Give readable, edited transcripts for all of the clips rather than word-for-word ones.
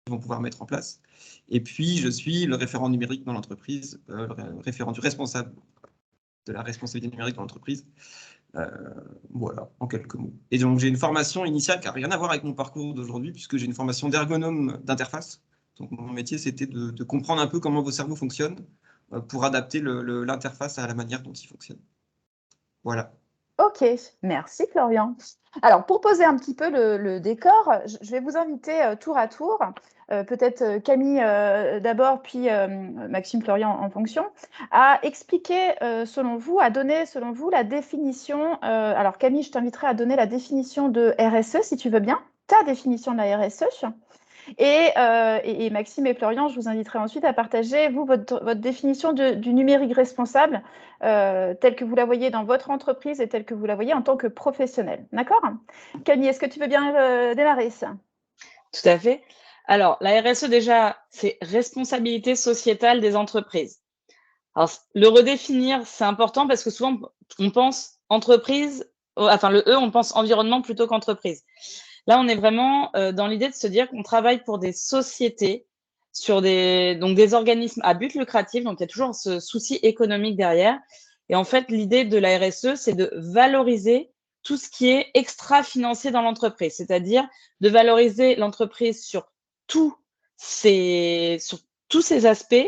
vont pouvoir mettre en place. Et puis, je suis le référent numérique dans l'entreprise, le référent du responsable de la responsabilité numérique dans l'entreprise. Voilà, en quelques mots. Et donc, j'ai une formation initiale qui n'a rien à voir avec mon parcours d'aujourd'hui, puisque j'ai une formation d'ergonome d'interface. Donc, mon métier, c'était de comprendre un peu comment vos cerveaux fonctionnent pour adapter l'interface à la manière dont ils fonctionnent. Voilà. Ok, merci Florian. Alors, pour poser un petit peu le décor, je vais vous inviter tour à tour, peut-être Camille d'abord, puis Maxime Florian en fonction, à expliquer selon vous, à donner selon vous la définition. Alors Camille, je t'inviterai à donner la définition de RSE, si tu veux bien, ta définition de la RSE. Et Maxime et Florian, je vous inviterai ensuite à partager, vous, votre définition du numérique responsable, telle que vous la voyez dans votre entreprise et telle que vous la voyez en tant que professionnel. D'accord ? Camille, est-ce que tu veux bien démarrer ça ? Tout à fait. Alors, la RSE, déjà, c'est responsabilité sociétale des entreprises. Alors, le redéfinir, c'est important parce que souvent, on pense entreprise, enfin, le E, on pense environnement plutôt qu'entreprise. Là, on est vraiment dans l'idée de se dire qu'on travaille pour des sociétés, sur des organismes à but lucratif, donc il y a toujours ce souci économique derrière. Et en fait, l'idée de la RSE, c'est de valoriser tout ce qui est extra-financier dans l'entreprise, c'est-à-dire de valoriser l'entreprise sur tous ces aspects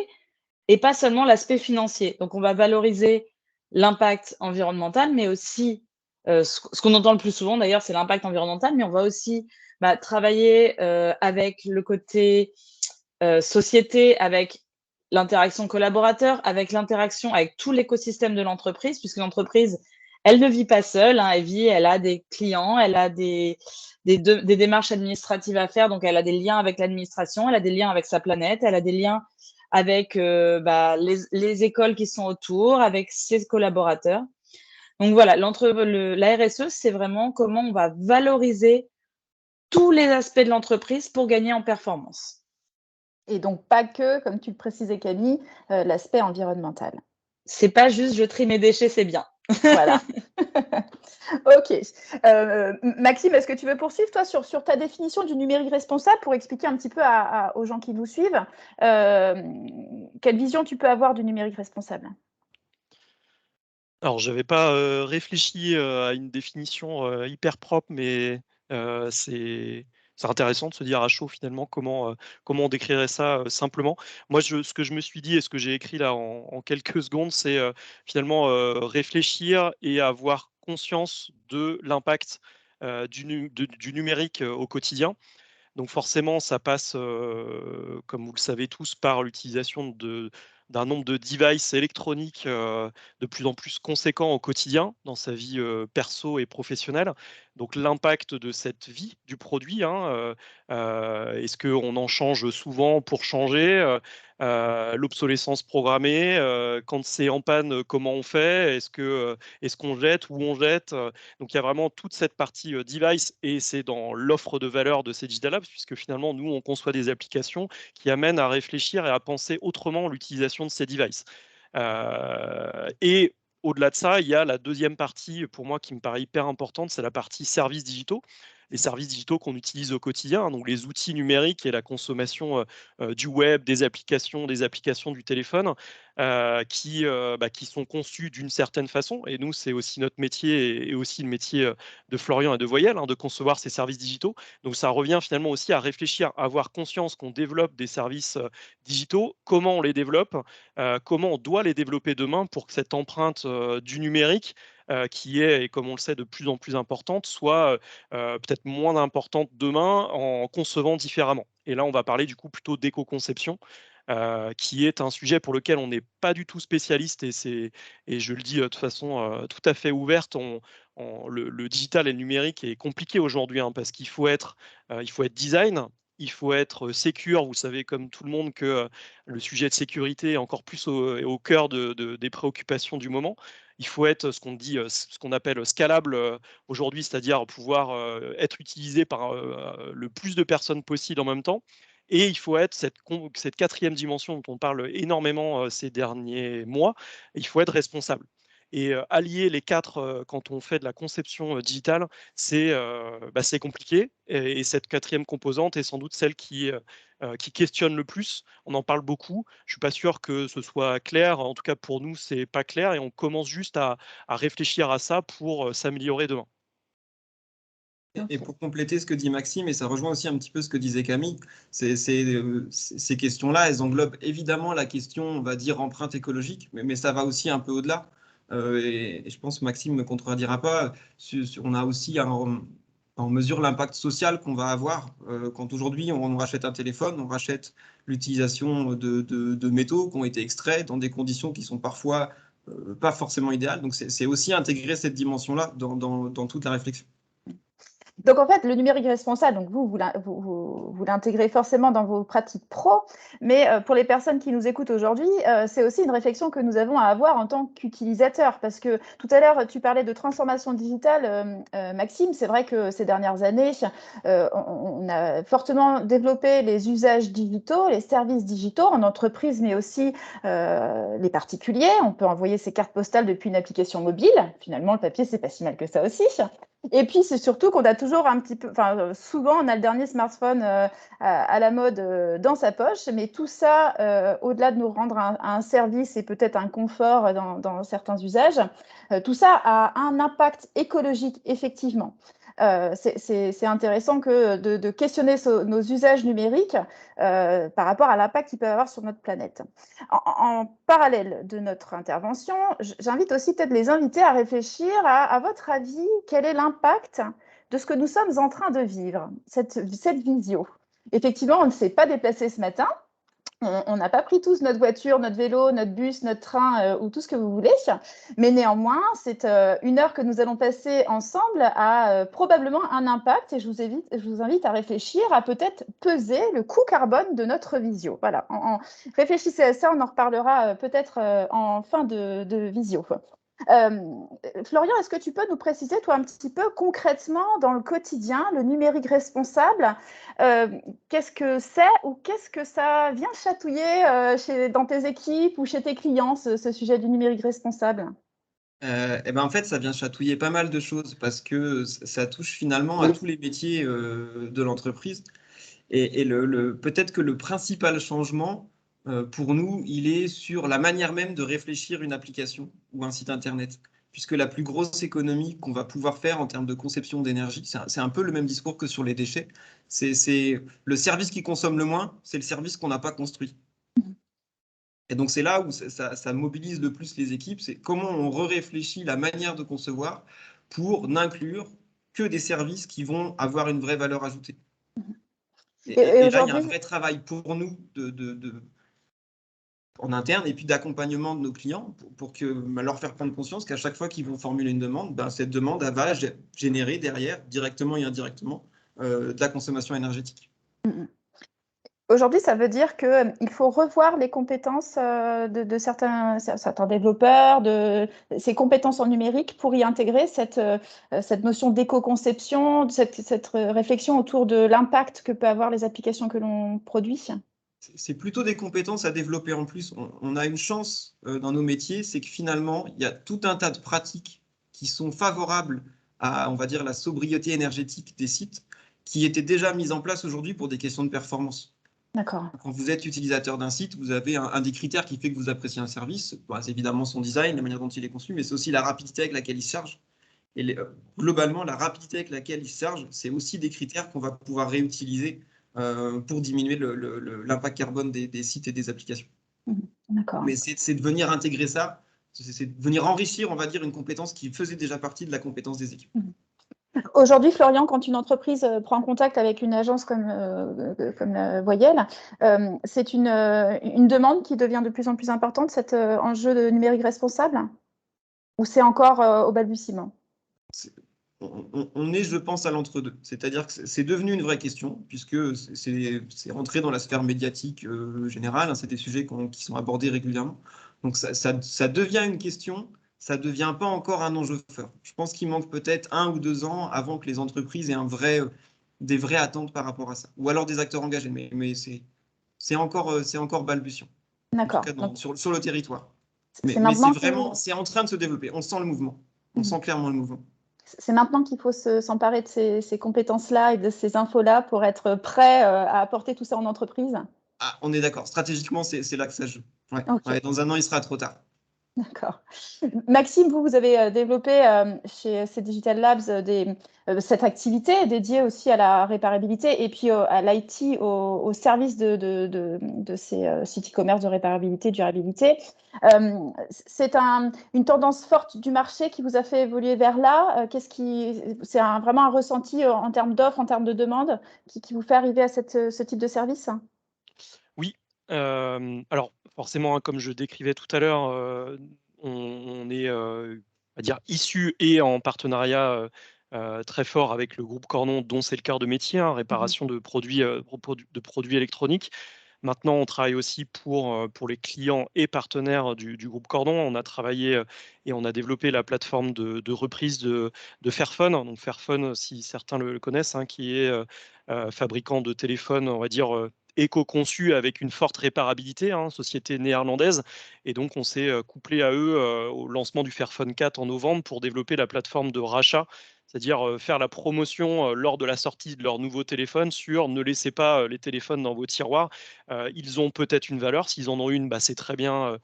et pas seulement l'aspect financier. Donc, on va valoriser l'impact environnemental, mais aussi, ce qu'on entend le plus souvent d'ailleurs, c'est l'impact environnemental, mais on va aussi travailler avec le côté société, avec l'interaction collaborateur, avec l'interaction avec tout l'écosystème de l'entreprise, puisque l'entreprise, elle ne vit pas seule, hein, elle a des clients, elle a des démarches administratives à faire, donc elle a des liens avec l'administration, elle a des liens avec sa planète, elle a des liens avec les écoles qui sont autour, avec ses collaborateurs. Donc voilà, la RSE, c'est vraiment comment on va valoriser tous les aspects de l'entreprise pour gagner en performance. Et donc, pas que, comme tu le précisais Camille, l'aspect environnemental. C'est pas juste je trie mes déchets, c'est bien. Voilà. Ok. Maxime, est-ce que tu veux poursuivre, toi, sur ta définition du numérique responsable pour expliquer un petit peu aux gens qui nous suivent quelle vision tu peux avoir du numérique responsable ? Alors, je n'avais pas réfléchi à une définition hyper propre, mais c'est intéressant de se dire à chaud finalement comment on décrirait ça simplement. Moi, ce que je me suis dit et ce que j'ai écrit là en quelques secondes, c'est finalement réfléchir et avoir conscience de l'impact du numérique au quotidien. Donc forcément, ça passe, comme vous le savez tous, par l'utilisation d'un nombre de devices électroniques de plus en plus conséquent au quotidien dans sa vie perso et professionnelle. Donc l'impact de cette vie du produit, hein, est-ce qu'on en change souvent pour changer, l'obsolescence programmée, quand c'est en panne, comment on fait, est-ce qu'on jette, où on jette, donc il y a vraiment toute cette partie device et c'est dans l'offre de valeur de ces Digital Labs, puisque finalement, nous, on conçoit des applications qui amènent à réfléchir et à penser autrement l'utilisation de ces devices. Et au-delà de ça, il y a la deuxième partie, pour moi, qui me paraît hyper importante, c'est la partie services digitaux. Les services digitaux qu'on utilise au quotidien, hein, donc les outils numériques et la consommation du web, des applications du téléphone, qui sont conçus d'une certaine façon. Et nous, c'est aussi notre métier et aussi le métier de Florian et de Voyelle, hein, de concevoir ces services digitaux. Donc ça revient finalement aussi à réfléchir, à avoir conscience qu'on développe des services digitaux, comment on les développe, comment on doit les développer demain pour que cette empreinte du numérique, qui est, et comme on le sait, de plus en plus importante, soit peut-être moins importante demain en concevant différemment. Et là, on va parler du coup plutôt d'éco-conception, qui est un sujet pour lequel on n'est pas du tout spécialiste et je le dis de façon tout à fait ouverte, le digital et le numérique est compliqué aujourd'hui, hein, parce qu'il faut être design, il faut être secure. Vous savez comme tout le monde que le sujet de sécurité est encore plus au cœur des préoccupations du moment. Il faut être ce qu'on appelle scalable aujourd'hui, c'est-à-dire pouvoir être utilisé par le plus de personnes possible en même temps. Et il faut être cette quatrième dimension dont on parle énormément ces derniers mois, il faut être responsable. Et allier les 4 quand on fait de la conception digitale, c'est compliqué. Et cette 4e composante est sans doute celle qui questionne le plus. On en parle beaucoup. Je ne suis pas sûr que ce soit clair. En tout cas, pour nous, ce n'est pas clair. Et on commence juste à réfléchir à ça pour s'améliorer demain. Et pour compléter ce que dit Maxime, et ça rejoint aussi un petit peu ce que disait Camille, ces questions-là, elles englobent évidemment la question, on va dire, empreinte écologique, mais ça va aussi un peu au-delà. Et je pense que Maxime ne me contredira pas, on a aussi on mesure l'impact social qu'on va avoir quand aujourd'hui on rachète un téléphone, on rachète l'utilisation de métaux qui ont été extraits dans des conditions qui sont parfois pas forcément idéales. Donc c'est aussi intégrer cette dimension-là dans toute la réflexion. Donc, en fait, le numérique responsable, donc vous l'intégrez forcément dans vos pratiques pro, mais pour les personnes qui nous écoutent aujourd'hui, c'est aussi une réflexion que nous avons à avoir en tant qu'utilisateurs. Parce que tout à l'heure, tu parlais de transformation digitale, Maxime. C'est vrai que ces dernières années, on a fortement développé les usages digitaux, les services digitaux en entreprise, mais aussi les particuliers. On peut envoyer ses cartes postales depuis une application mobile. Finalement, le papier, c'est pas si mal que ça aussi. Et puis, c'est surtout qu'on a toujours un petit peu, enfin, souvent, on a le dernier smartphone à la mode dans sa poche, mais tout ça, au-delà de nous rendre un service et peut-être un confort dans certains usages, tout ça a un impact écologique, effectivement. C'est intéressant de questionner nos usages numériques par rapport à l'impact qu'ils peuvent avoir sur notre planète. En parallèle de notre intervention, j'invite aussi peut-être les invités à réfléchir à votre avis, quel est l'impact de ce que nous sommes en train de vivre, cette visio. Effectivement, on ne s'est pas déplacé ce matin. On n'a pas pris tous notre voiture, notre vélo, notre bus, notre train ou tout ce que vous voulez. Mais néanmoins, c'est 1 heure que nous allons passer ensemble a probablement un impact et je vous invite à réfléchir à peut-être peser le coût carbone de notre visio. Voilà, réfléchissez à ça, on en reparlera peut-être en fin de visio. Florian, est-ce que tu peux nous préciser, toi, un petit peu concrètement, dans le quotidien, le numérique responsable, qu'est-ce que c'est ou qu'est-ce que ça vient chatouiller dans tes équipes ou chez tes clients, ce sujet du numérique responsable? En fait, ça vient chatouiller pas mal de choses parce que ça touche finalement à tous les métiers de l'entreprise. Et peut-être que le principal changement, pour nous, il est sur la manière même de réfléchir une application ou un site Internet. Puisque la plus grosse économie qu'on va pouvoir faire en termes de conception d'énergie, c'est un peu le même discours que sur les déchets. C'est le service qui consomme le moins, c'est le service qu'on n'a pas construit. Et donc, c'est là où ça mobilise le plus les équipes, c'est comment on réfléchit la manière de concevoir pour n'inclure que des services qui vont avoir une vraie valeur ajoutée. Et là, il y a un vrai travail pour nous en interne et puis d'accompagnement de nos clients pour leur faire prendre conscience qu'à chaque fois qu'ils vont formuler une demande, cette demande elle va générer derrière, directement et indirectement, de la consommation énergétique. Aujourd'hui, ça veut dire qu'il faut revoir les compétences de certains développeurs, ces compétences en numérique pour y intégrer cette notion d'éco-conception, cette réflexion autour de l'impact que peuvent avoir les applications que l'on produit. C'est plutôt des compétences à développer en plus. On a une chance dans nos métiers, c'est que finalement, il y a tout un tas de pratiques qui sont favorables à, on va dire, la sobriété énergétique des sites, qui étaient déjà mises en place aujourd'hui pour des questions de performance. D'accord. Quand vous êtes utilisateur d'un site, vous avez un des critères qui fait que vous appréciez un service. C'est évidemment son design, la manière dont il est conçu, mais c'est aussi la rapidité avec laquelle il se charge. Et globalement, la rapidité avec laquelle il se charge, c'est aussi des critères qu'on va pouvoir réutiliser pour diminuer l'impact carbone des sites et des applications. D'accord. Mais c'est de venir intégrer ça, c'est de venir enrichir, on va dire, une compétence qui faisait déjà partie de la compétence des équipes. Aujourd'hui, Florian, quand une entreprise prend contact avec une agence comme la Voyelle, c'est une demande qui devient de plus en plus importante, cet enjeu de numérique responsable? Ou c'est encore au balbutiement? On est, je pense, à l'entre-deux. C'est-à-dire que c'est devenu une vraie question, puisque c'est rentré dans la sphère médiatique générale, c'est des sujets qui sont abordés régulièrement. Donc ça devient une question, ça ne devient pas encore un enjeu fort. Je pense qu'il manque peut-être 1 ou 2 ans avant que les entreprises aient des vraies attentes par rapport à ça. Ou alors des acteurs engagés, mais c'est encore balbutiant. D'accord. En tout cas, sur le territoire. Mais C'est maintenant c'est vraiment, c'est en train de se développer. On sent le mouvement. On sent clairement le mouvement. C'est maintenant qu'il faut s'emparer de ces compétences-là et de ces infos-là pour être prêt à apporter tout ça en entreprise. Ah, on est d'accord. Stratégiquement, c'est là que ça joue. Ouais. Ok. Ouais, dans un an, il sera trop tard. D'accord. Maxime, vous avez développé chez ces Digital Labs cette activité dédiée aussi à la réparabilité et puis à l'IT, au service de ces sites e-commerce de réparabilité, durabilité. C'est une tendance forte du marché qui vous a fait évoluer vers là. C'est vraiment un ressenti en termes d'offres, en termes de demande qui vous fait arriver à ce type de service? Oui, alors forcément, hein, comme je décrivais tout à l'heure, on est, on va dire issu et en partenariat, très fort avec le groupe Cornon, dont c'est le cœur de métier, hein, réparation de produits électroniques. Maintenant, on travaille aussi pour les clients et partenaires du groupe Cordon. On a travaillé, et on a développé la plateforme de reprise de Fairphone. Donc Fairphone, si certains le connaissent, hein, qui est fabricant de téléphones, on va dire, éco-conçus avec une forte réparabilité, hein, société néerlandaise. Et donc, on s'est couplé à eux au lancement du Fairphone 4 en novembre pour développer la plateforme de rachat, c'est-à-dire faire la promotion lors de la sortie de leur nouveau téléphone sur ne laissez pas les téléphones dans vos tiroirs. Ils ont peut-être une valeur. S'ils en ont une, bah, c'est très bien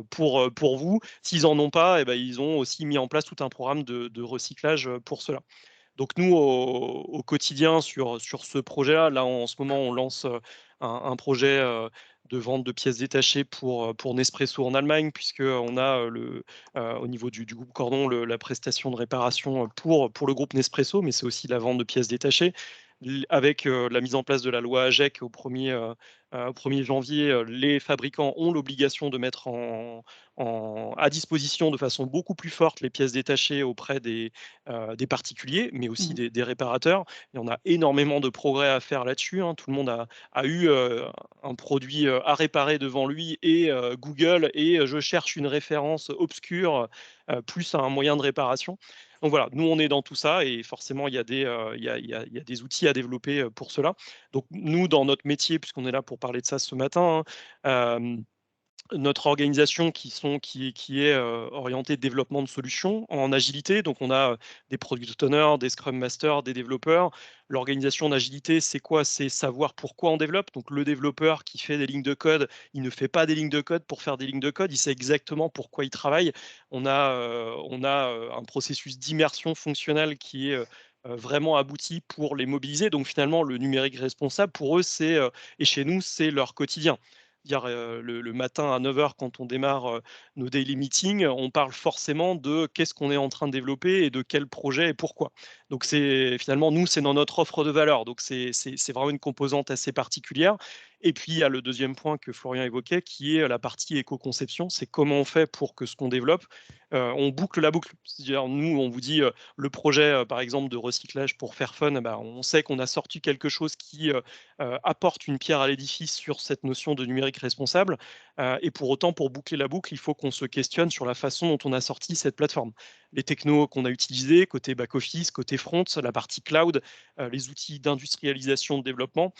pour vous. S'ils en ont pas, eh ben, ils ont aussi mis en place tout un programme de recyclage pour cela. Donc nous, au quotidien, sur ce projet-là, là, en ce moment, on lance un projet de vente de pièces détachées pour Nespresso en Allemagne, puisqu'on a au niveau du groupe Cordon la prestation de réparation pour le groupe Nespresso, mais c'est aussi la vente de pièces détachées. Avec la mise en place de la loi AGEC au 1er janvier, les fabricants ont l'obligation de mettre à disposition de façon beaucoup plus forte les pièces détachées auprès des particuliers, mais aussi des réparateurs. Et on a énormément de progrès à faire là-dessus, hein. Tout le monde a eu un produit à réparer devant lui et Google, et je cherche une référence obscure plus un moyen de réparation. Donc voilà, nous on est dans tout ça et forcément il y a des outils à développer pour cela. Donc nous, dans notre métier, puisqu'on est là pour parler de ça ce matin, hein, notre organisation qui est orientée développement de solutions en agilité. Donc, on a des product owners, des scrum masters, des développeurs. L'organisation d'agilité, c'est quoi? C'est savoir pourquoi on développe. Donc, le développeur qui fait des lignes de code, il ne fait pas des lignes de code pour faire des lignes de code. Il sait exactement pourquoi il travaille. On a un processus d'immersion fonctionnelle qui est vraiment abouti pour les mobiliser. Donc, finalement, le numérique responsable, pour eux, et chez nous, c'est leur quotidien. Dire le matin à 9 h quand on démarre nos daily meetings, on parle forcément de qu'est-ce qu'on est en train de développer et de quel projet et pourquoi. Donc finalement, nous, c'est dans notre offre de valeur. Donc c'est vraiment une composante assez particulière. Et puis, il y a le deuxième point que Florian évoquait, qui est la partie éco-conception. C'est comment on fait pour que ce qu'on développe, on boucle la boucle. C'est-à-dire, nous, on vous dit le projet, par exemple, de recyclage pour Fairphone, bah, on sait qu'on a sorti quelque chose qui apporte une pierre à l'édifice sur cette notion de numérique responsable. Et pour autant, pour boucler la boucle, il faut qu'on se questionne sur la façon dont on a sorti cette plateforme. Les technos qu'on a utilisés, côté back-office, côté front, la partie cloud, les outils d'industrialisation, de développement,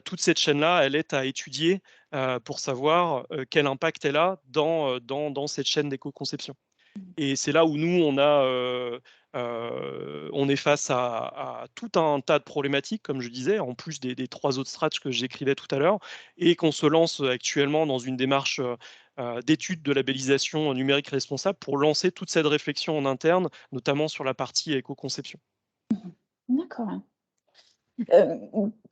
toute cette chaîne-là, elle est à étudier pour savoir quel impact elle a dans cette chaîne d'éco-conception. Et c'est là où nous, on est face à tout un tas de problématiques, comme je disais, en plus des 3 autres strates que j'écrivais tout à l'heure, et qu'on se lance actuellement dans une démarche d'étude de labellisation numérique responsable pour lancer toute cette réflexion en interne, notamment sur la partie éco-conception. D'accord.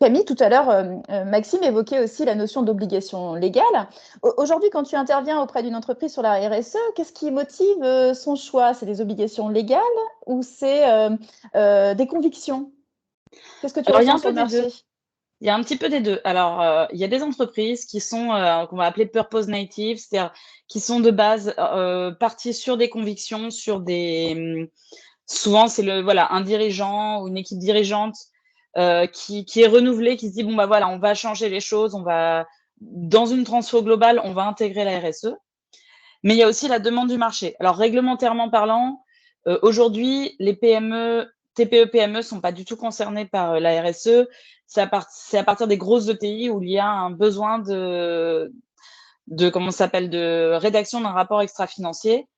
Camille, tout à l'heure, Maxime évoquait aussi la notion d'obligation légale. Aujourd'hui, quand tu interviens auprès d'une entreprise sur la RSE, qu'est-ce qui motive son choix? C'est des obligations légales ou c'est des convictions? Qu'est-ce que tu ressens sur le marché? Il y a un petit peu des deux. Alors, il y a des entreprises qui sont, qu'on va appeler purpose native, c'est-à-dire qui sont de base parties sur des convictions, souvent, c'est un dirigeant ou une équipe dirigeante qui est renouvelée, qui se dit, bon, bah voilà, on va changer les choses, dans une transfo globale, on va intégrer la RSE. Mais il y a aussi la demande du marché. Alors, réglementairement parlant, aujourd'hui, les PME, TPE, PME sont pas du tout concernés par la RSE. C'est à partir des grosses ETI où il y a un besoin de rédaction d'un rapport extra-financier.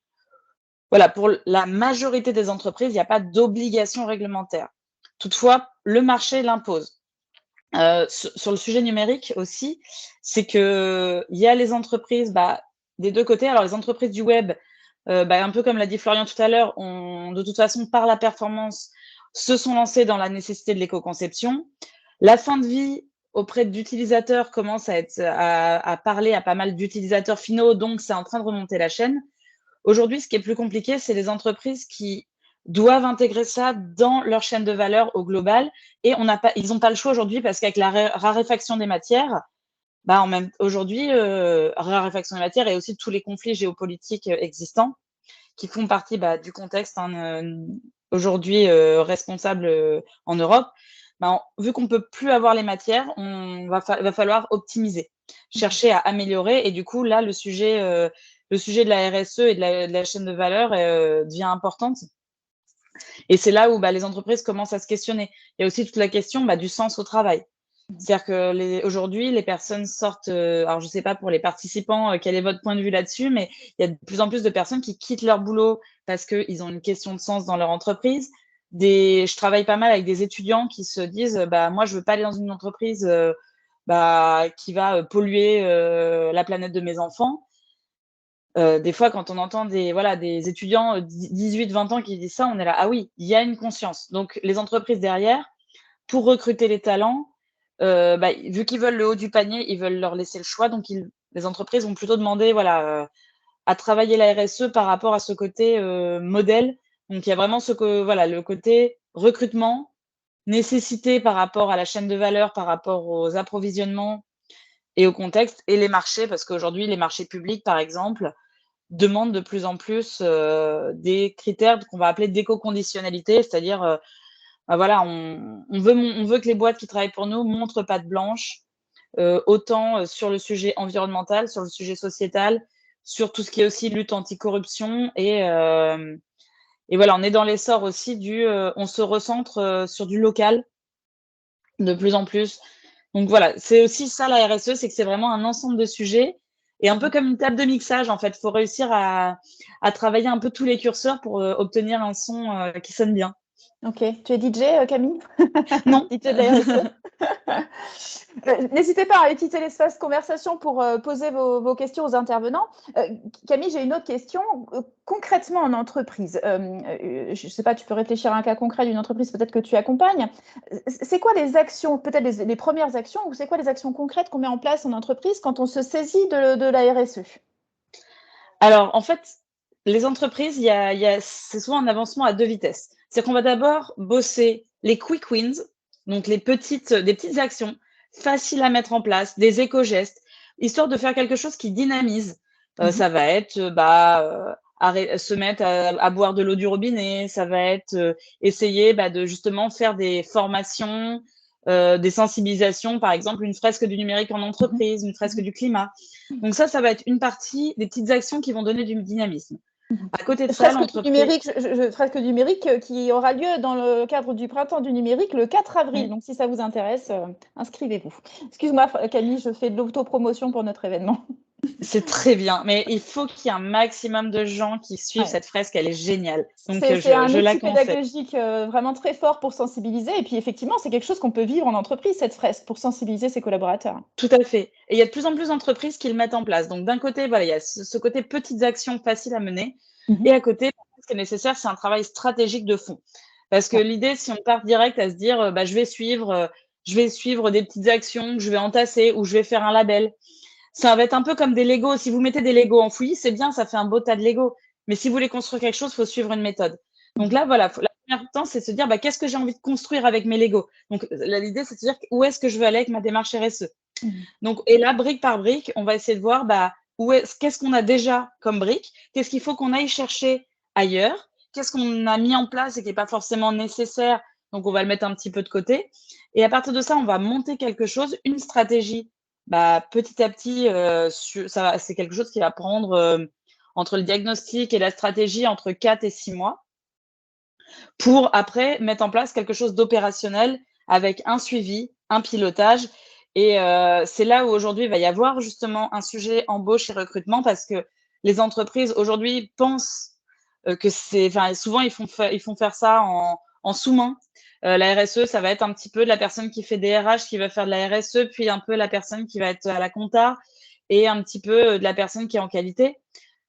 Voilà, pour la majorité des entreprises, il n'y a pas d'obligation réglementaire. Toutefois, le marché l'impose. Sur le sujet numérique aussi, c'est qu'il y a les entreprises des deux côtés. Alors, les entreprises du web, un peu comme l'a dit Florian tout à l'heure, de toute façon, par la performance, se sont lancées dans la nécessité de l'éco-conception. La fin de vie auprès d'utilisateurs commence à parler à pas mal d'utilisateurs finaux, donc c'est en train de remonter la chaîne. Aujourd'hui, ce qui est plus compliqué, c'est les entreprises qui doivent intégrer ça dans leur chaîne de valeur au global. Et ils n'ont pas le choix aujourd'hui parce qu'avec la raréfaction des matières, aujourd'hui, raréfaction des matières et aussi tous les conflits géopolitiques existants qui font partie du contexte aujourd'hui responsable en Europe. Vu qu'on ne peut plus avoir les matières, va falloir optimiser, chercher à améliorer. Et du coup, là, le sujet de la RSE et de la chaîne de valeur devient importante. Et c'est là où les entreprises commencent à se questionner. Il y a aussi toute la question du sens au travail. C'est-à-dire qu'aujourd'hui, les personnes sortent, alors je ne sais pas pour les participants, quel est votre point de vue là-dessus, mais il y a de plus en plus de personnes qui quittent leur boulot parce qu'ils ont une question de sens dans leur entreprise. Je travaille pas mal avec des étudiants qui se disent moi, je ne veux pas aller dans une entreprise qui va polluer la planète de mes enfants. Des fois, quand on entend des étudiants 18-20 ans qui disent ça, on est là, ah oui, il y a une conscience. Donc, les entreprises derrière, pour recruter les talents, vu qu'ils veulent le haut du panier, ils veulent leur laisser le choix. Donc, les entreprises vont plutôt demander à travailler la RSE par rapport à ce côté modèle. Donc, il y a vraiment le côté recrutement, nécessité par rapport à la chaîne de valeur, par rapport aux approvisionnements et au contexte, et les marchés, parce qu'aujourd'hui, les marchés publics, par exemple, demandent de plus en plus des critères qu'on va appeler d'éco-conditionnalité, c'est-à-dire on veut que les boîtes qui travaillent pour nous montrent patte blanche, autant sur le sujet environnemental, sur le sujet sociétal, sur tout ce qui est aussi lutte anticorruption. Et on est dans l'essor aussi on se recentre sur du local de plus en plus. Donc voilà, c'est aussi ça la RSE, c'est que c'est vraiment un ensemble de sujets. Et un peu comme une table de mixage, en fait, il faut réussir à travailler un peu tous les curseurs pour obtenir un son qui sonne bien. Ok, tu es DJ, Camille? Non. DJ de la RSE. N'hésitez pas à utiliser l'espace conversation pour poser vos questions aux intervenants. Camille, j'ai une autre question. Concrètement en entreprise, je ne sais pas, tu peux réfléchir à un cas concret d'une entreprise peut-être que tu accompagnes. C'est quoi les actions, peut-être les premières actions, ou c'est quoi les actions concrètes qu'on met en place en entreprise quand on se saisit de la RSE? Alors, en fait, les entreprises, c'est souvent un avancement à 2 vitesses. C'est qu'on va d'abord bosser les quick wins, donc des petites actions faciles à mettre en place, des éco-gestes, histoire de faire quelque chose qui dynamise. Ça va être se mettre à boire de l'eau du robinet, ça va être essayer de justement faire des formations, des sensibilisations, par exemple une fresque du numérique en entreprise, une fresque du climat. Donc ça va être une partie des petites actions qui vont donner du dynamisme. À côté de ça, fresque numérique qui aura lieu dans le cadre du printemps du numérique le 4 avril. Oui. Donc, si ça vous intéresse, inscrivez-vous. Excuse-moi, Camille, je fais de l'autopromotion pour notre événement. C'est très bien, mais il faut qu'il y ait un maximum de gens qui suivent cette fresque, elle est géniale. Donc, c'est un outil pédagogique vraiment très fort pour sensibiliser. Et puis, effectivement, c'est quelque chose qu'on peut vivre en entreprise, cette fresque, pour sensibiliser ses collaborateurs. Tout à fait. Et il y a de plus en plus d'entreprises qui le mettent en place. Donc, d'un côté, il y a ce côté petites actions faciles à mener. Et à côté, ce qui est nécessaire, c'est un travail stratégique de fond. Parce que l'idée, si on part direct à se dire, je vais suivre des petites actions, je vais entasser ou je vais faire un label, ça va être un peu comme des Legos. Si vous mettez des Legos en fouillis, c'est bien, ça fait un beau tas de Legos. Mais si vous voulez construire quelque chose, il faut suivre une méthode. Donc là, la première temps, c'est de se dire, qu'est-ce que j'ai envie de construire avec mes Legos? Donc l'idée, c'est de se dire, où est-ce que je veux aller avec ma démarche RSE? Donc, et là, brique par brique, on va essayer de voir, qu'est-ce qu'on a déjà comme brique? Qu'est-ce qu'il faut qu'on aille chercher ailleurs? Qu'est-ce qu'on a mis en place et qui n'est pas forcément nécessaire? Donc, on va le mettre un petit peu de côté. Et à partir de ça, on va monter quelque chose, une stratégie. Petit à petit, c'est quelque chose qui va prendre entre le diagnostic et la stratégie entre 4 et 6 mois pour après mettre en place quelque chose d'opérationnel avec un suivi, un pilotage Et c'est là où aujourd'hui il va y avoir justement un sujet embauche et recrutement, parce que les entreprises aujourd'hui pensent que c'est, enfin, souvent ils font faire ça en sous-main. La RSE, ça va être un petit peu la personne qui fait des RH qui va faire de la RSE, puis un peu la personne qui va être à la compta et un petit peu de la personne qui est en qualité.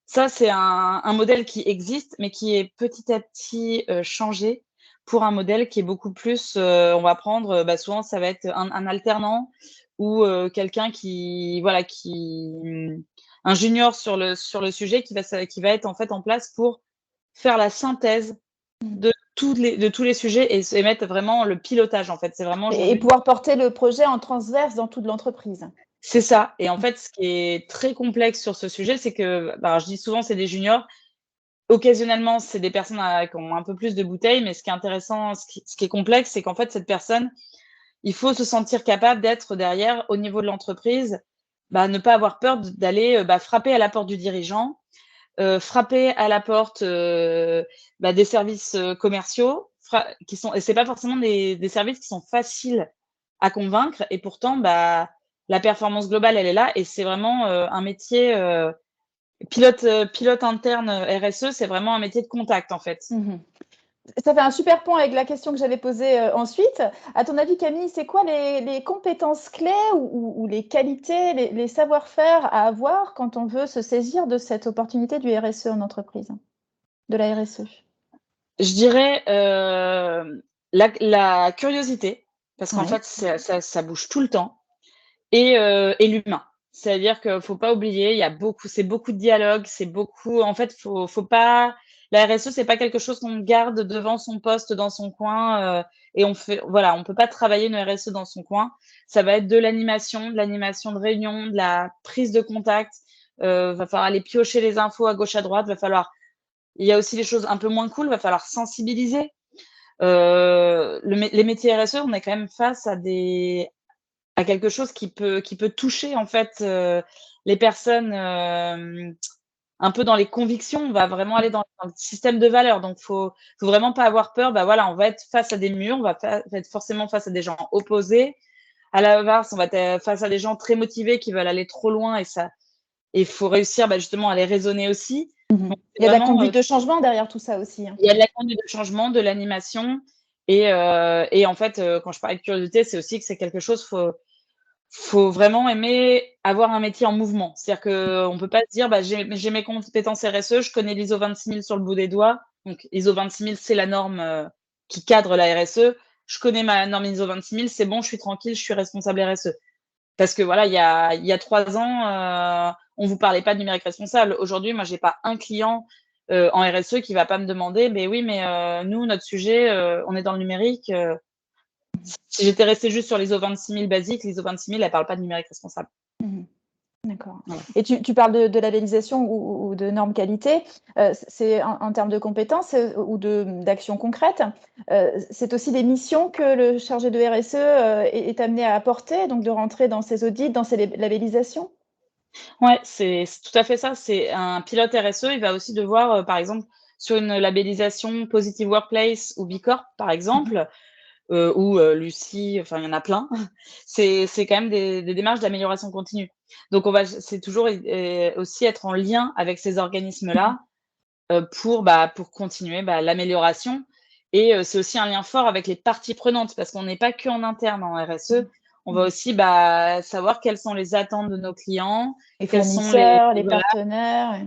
Ça, c'est un modèle qui existe, mais qui est petit à petit changé pour un modèle qui est beaucoup plus, on va prendre, souvent ça va être un alternant ou quelqu'un qui, voilà, un junior sur le sujet qui va être en fait en place pour faire la synthèse de tous les sujets et mettre vraiment le pilotage, en fait. C'est vraiment Et pouvoir porter le projet en transverse dans toute l'entreprise. C'est ça. Et en fait, ce qui est très complexe sur ce sujet, c'est que, je dis souvent, c'est des juniors. Occasionnellement, c'est des personnes qui ont un peu plus de bouteilles, mais ce qui est intéressant, ce qui est complexe, c'est qu'en fait, cette personne, il faut se sentir capable d'être derrière, au niveau de l'entreprise, ne pas avoir peur d'aller frapper à la porte du dirigeant, frapper à la porte des services commerciaux, et c'est pas forcément des services qui sont faciles à convaincre, et pourtant, la performance globale, elle est là, et c'est vraiment un métier pilote interne RSE, c'est vraiment un métier de contact, en fait. Ça fait un super pont avec la question que j'avais posée ensuite. À ton avis, Camille, c'est quoi les compétences clés ou les qualités, les savoir-faire à avoir quand on veut se saisir de cette opportunité du RSE en entreprise, de la RSE? Je dirais la curiosité, parce qu'en fait, ça bouge tout le temps, et l'humain. C'est-à-dire qu'il ne faut pas oublier, c'est beaucoup de dialogue, c'est beaucoup. En fait, faut pas. La RSE, c'est pas quelque chose qu'on garde devant son poste dans son coin et on peut pas travailler une RSE dans son coin. Ça va être de l'animation de réunion, de la prise de contact. Va falloir aller piocher les infos à gauche à droite. Il y a aussi des choses un peu moins cool. Va falloir sensibiliser. Les métiers RSE, on est quand même face à quelque chose qui peut toucher en fait les personnes un peu dans les convictions. On va vraiment aller dans le système de valeurs, donc faut vraiment pas avoir peur. On va être face à des murs, on va être forcément face à des gens opposés. À l'inverse, on va être face à des gens très motivés qui veulent aller trop loin, et il faut réussir justement à les raisonner aussi. Donc, il y a de la conduite de changement derrière tout ça aussi. Il y a de la conduite de changement, de l'animation, et en fait, quand je parlais de curiosité, c'est aussi que c'est quelque chose, faut vraiment aimer avoir un métier en mouvement. C'est-à-dire qu'on peut pas se dire, j'ai mes compétences RSE, je connais l'ISO 26000 sur le bout des doigts. Donc, ISO 26000, c'est la norme qui cadre la RSE. Je connais ma norme ISO 26000, c'est bon, je suis tranquille, je suis responsable RSE. Parce que voilà, il y a 3 ans, on vous parlait pas de numérique responsable. Aujourd'hui, moi, j'ai pas un client en RSE qui va pas me demander, mais oui, mais nous, notre sujet, on est dans le numérique. Si j'étais restée juste sur l'ISO 26000 basique, l'ISO 26000, elle parle pas de numérique responsable. D'accord. Voilà. Et tu parles de labellisation ou de normes qualité. C'est en termes de compétences ou d'actions concrètes. C'est aussi des missions que le chargé de RSE est amené à apporter, donc de rentrer dans ces audits, dans ces labellisations. Ouais, c'est tout à fait ça. C'est un pilote RSE, il va aussi devoir, par exemple, sur une labellisation Positive Workplace ou B Corp, par exemple, ou Lucie, enfin, il y en a plein. C'est quand même des démarches d'amélioration continue. Donc, c'est toujours aussi être en lien avec ces organismes-là pour continuer l'amélioration. Et c'est aussi un lien fort avec les parties prenantes, parce qu'on n'est pas qu'en interne en RSE. On va aussi savoir quelles sont les attentes de nos clients, les fournisseurs, les partenaires.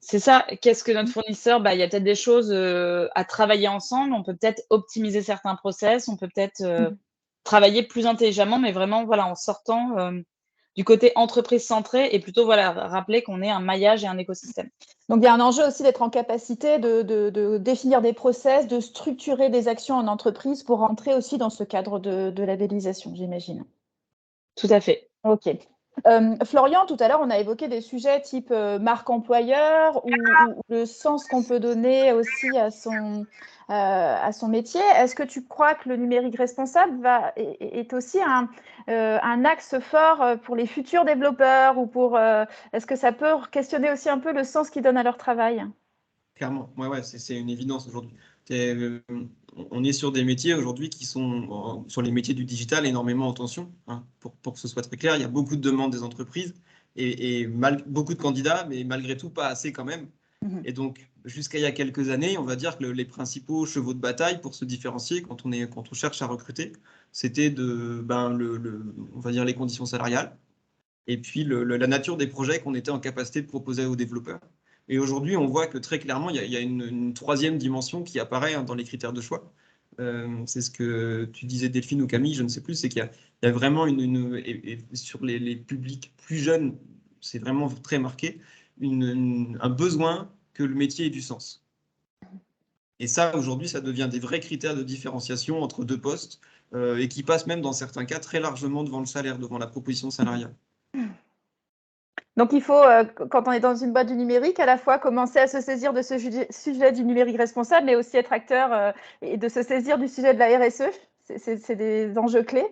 C'est ça. Qu'est-ce que notre fournisseur, il y a peut-être des choses à travailler ensemble. On peut peut-être optimiser certains process. On peut peut-être travailler plus intelligemment, mais vraiment, en sortant du côté entreprise centrée et plutôt, rappeler qu'on est un maillage et un écosystème. Donc, il y a un enjeu aussi d'être en capacité de définir des process, de structurer des actions en entreprise pour rentrer aussi dans ce cadre de labellisation, j'imagine. Tout à fait. OK. Florian, tout à l'heure, on a évoqué des sujets type marque employeur ou le sens qu'on peut donner aussi à son métier. Est-ce que tu crois que le numérique responsable est aussi un axe fort pour les futurs développeurs ou est-ce que ça peut questionner aussi un peu le sens qu'ils donnent à leur travail? Clairement, ouais, c'est une évidence aujourd'hui. On est sur des métiers aujourd'hui qui sont, sur les métiers du digital, énormément en tension. Hein. Pour que ce soit très clair, il y a beaucoup de demandes des entreprises et beaucoup de candidats, mais malgré tout, pas assez quand même. Et donc, jusqu'à il y a quelques années, on va dire que les principaux chevaux de bataille pour se différencier quand on cherche à recruter, c'était on va dire les conditions salariales et puis la nature des projets qu'on était en capacité de proposer aux développeurs. Et aujourd'hui, on voit que très clairement, il y a une troisième dimension qui apparaît dans les critères de choix. C'est ce que tu disais, Delphine ou Camille, je ne sais plus, c'est qu'il y a vraiment et sur les publics plus jeunes, c'est vraiment très marqué, un besoin que le métier ait du sens. Et ça, aujourd'hui, ça devient des vrais critères de différenciation entre deux postes et qui passent même dans certains cas très largement devant le salaire, devant la proposition salariale. Donc, il faut, quand on est dans une boîte du numérique, à la fois commencer à se saisir de ce sujet du numérique responsable, mais aussi être acteur et de se saisir du sujet de la RSE. C'est des enjeux clés.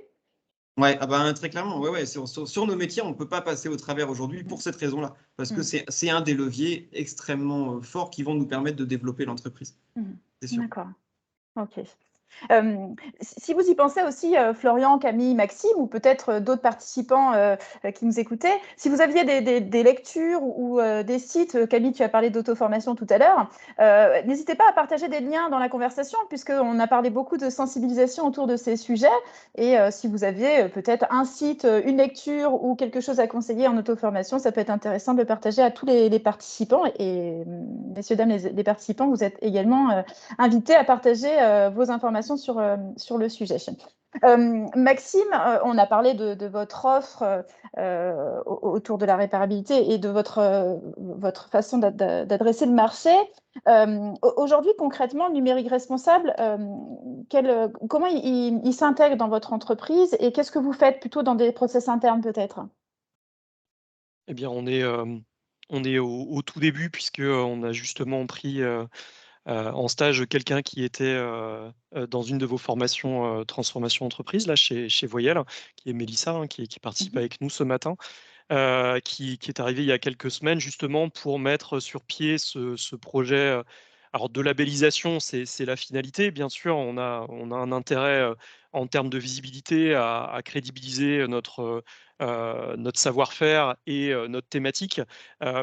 Ouais, très clairement. Ouais. Sur nos métiers, on ne peut pas passer au travers aujourd'hui pour cette raison-là, parce que c'est un des leviers extrêmement forts qui vont nous permettre de développer l'entreprise. C'est sûr. D'accord. OK. Si vous y pensez aussi, Florian, Camille, Maxime, ou peut-être d'autres participants qui nous écoutaient, si vous aviez des lectures ou des sites, Camille, tu as parlé d'auto-formation tout à l'heure, n'hésitez pas à partager des liens dans la conversation, puisqu'on a parlé beaucoup de sensibilisation autour de ces sujets. Et si vous aviez peut-être un site, une lecture ou quelque chose à conseiller en auto-formation, ça peut être intéressant de le partager à tous les participants. Et messieurs, dames, les participants, vous êtes également invités à partager vos informations sur le sujet. Maxime, on a parlé de votre offre autour de la réparabilité et de votre façon d'adresser le marché. Aujourd'hui, concrètement, le numérique responsable, comment il s'intègre dans votre entreprise et qu'est-ce que vous faites plutôt dans des process internes peut-être? Eh bien, on est au tout début puisqu'on a justement pris en stage quelqu'un qui était dans une de vos formations transformation entreprise, là, chez Voyelle, qui est Mélissa, hein, qui participe avec nous ce matin, qui est arrivé il y a quelques semaines justement pour mettre sur pied ce projet. Alors de labellisation, c'est la finalité, bien sûr, on a un intérêt en termes de visibilité à crédibiliser notre savoir-faire et notre thématique,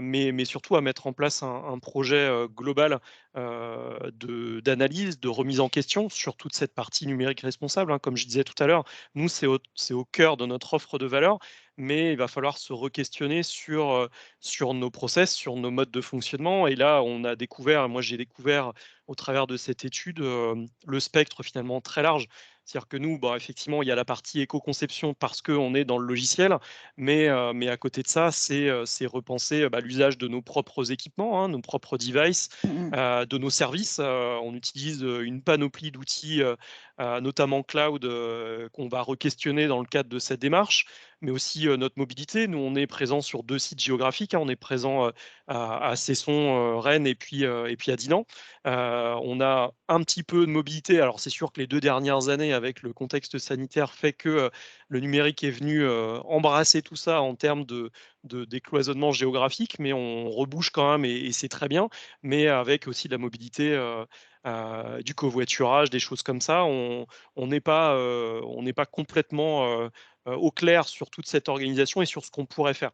mais surtout à mettre en place un projet global d'analyse, de remise en question sur toute cette partie numérique responsable, hein. Comme je disais tout à l'heure, nous, c'est au cœur de notre offre de valeur, mais il va falloir se re-questionner sur nos process, sur nos modes de fonctionnement. Et là, moi j'ai découvert au travers de cette étude le spectre finalement très large. C'est-à-dire que nous, effectivement, il y a la partie éco-conception parce qu'on est dans le logiciel, mais à côté de ça, c'est repenser l'usage de nos propres équipements, hein, nos propres devices, de nos services. On utilise une panoplie d'outils, notamment cloud, qu'on va re-questionner dans le cadre de cette démarche, mais aussi notre mobilité. Nous, on est présent sur 2 sites géographiques, hein. On est présent à Cesson, Rennes et puis à Dinan. On a un petit peu de mobilité. Alors, c'est sûr que les 2 dernières années, avec le contexte sanitaire, fait que le numérique est venu embrasser tout ça en termes de décloisonnement géographique, mais on rebouge quand même et c'est très bien, mais avec aussi de la mobilité, du covoiturage, des choses comme ça. On n'est pas complètement au clair sur toute cette organisation et sur ce qu'on pourrait faire.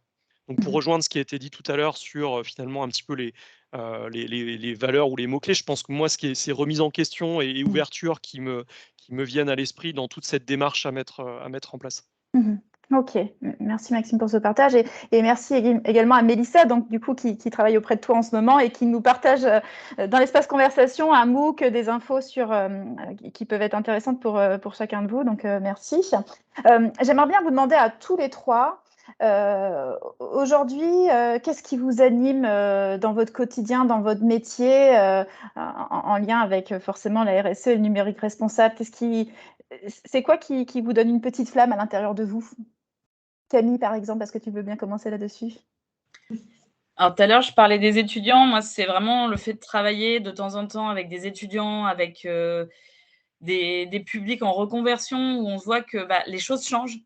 Donc, pour rejoindre ce qui a été dit tout à l'heure sur finalement un petit peu les valeurs ou les mots-clés, je pense que moi, ces remises en question et ouverture qui me viennent à l'esprit dans toute cette démarche à mettre en place. Ok, merci Maxime pour ce partage et merci également à Mélissa, donc du coup qui travaille auprès de toi en ce moment et qui nous partage dans l'espace conversation un MOOC, des infos qui peuvent être intéressantes pour chacun de vous, donc merci. J'aimerais bien vous demander à tous les trois, aujourd'hui, qu'est-ce qui vous anime dans votre quotidien, dans votre métier, en lien avec forcément la RSE et le numérique responsable? C'est quoi qui vous donne une petite flamme à l'intérieur de vous? Camille, par exemple, est-ce que tu veux bien commencer là-dessus? Alors, tout à l'heure, je parlais des étudiants. Moi, c'est vraiment le fait de travailler de temps en temps avec des étudiants, avec des publics en reconversion où on voit que les choses changent.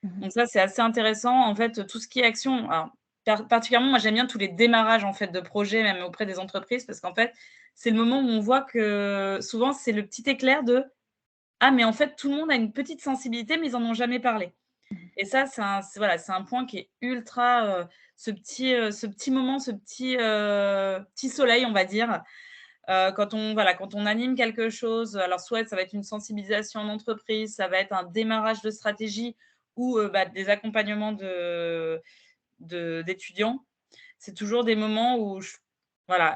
Donc ça, c'est assez intéressant. En fait, tout ce qui est action, alors, particulièrement, moi, j'aime bien tous les démarrages en fait, de projets, même auprès des entreprises, parce qu'en fait, c'est le moment où on voit que souvent, c'est le petit éclair de « Ah, mais en fait, tout le monde a une petite sensibilité, mais ils n'en ont jamais parlé ». Et ça, c'est un point qui est ultra, ce petit moment, ce petit soleil, on va dire, quand on anime quelque chose, alors soit ça va être une sensibilisation en entreprise, ça va être un démarrage de stratégie ou des accompagnements d'étudiants. C'est toujours des moments où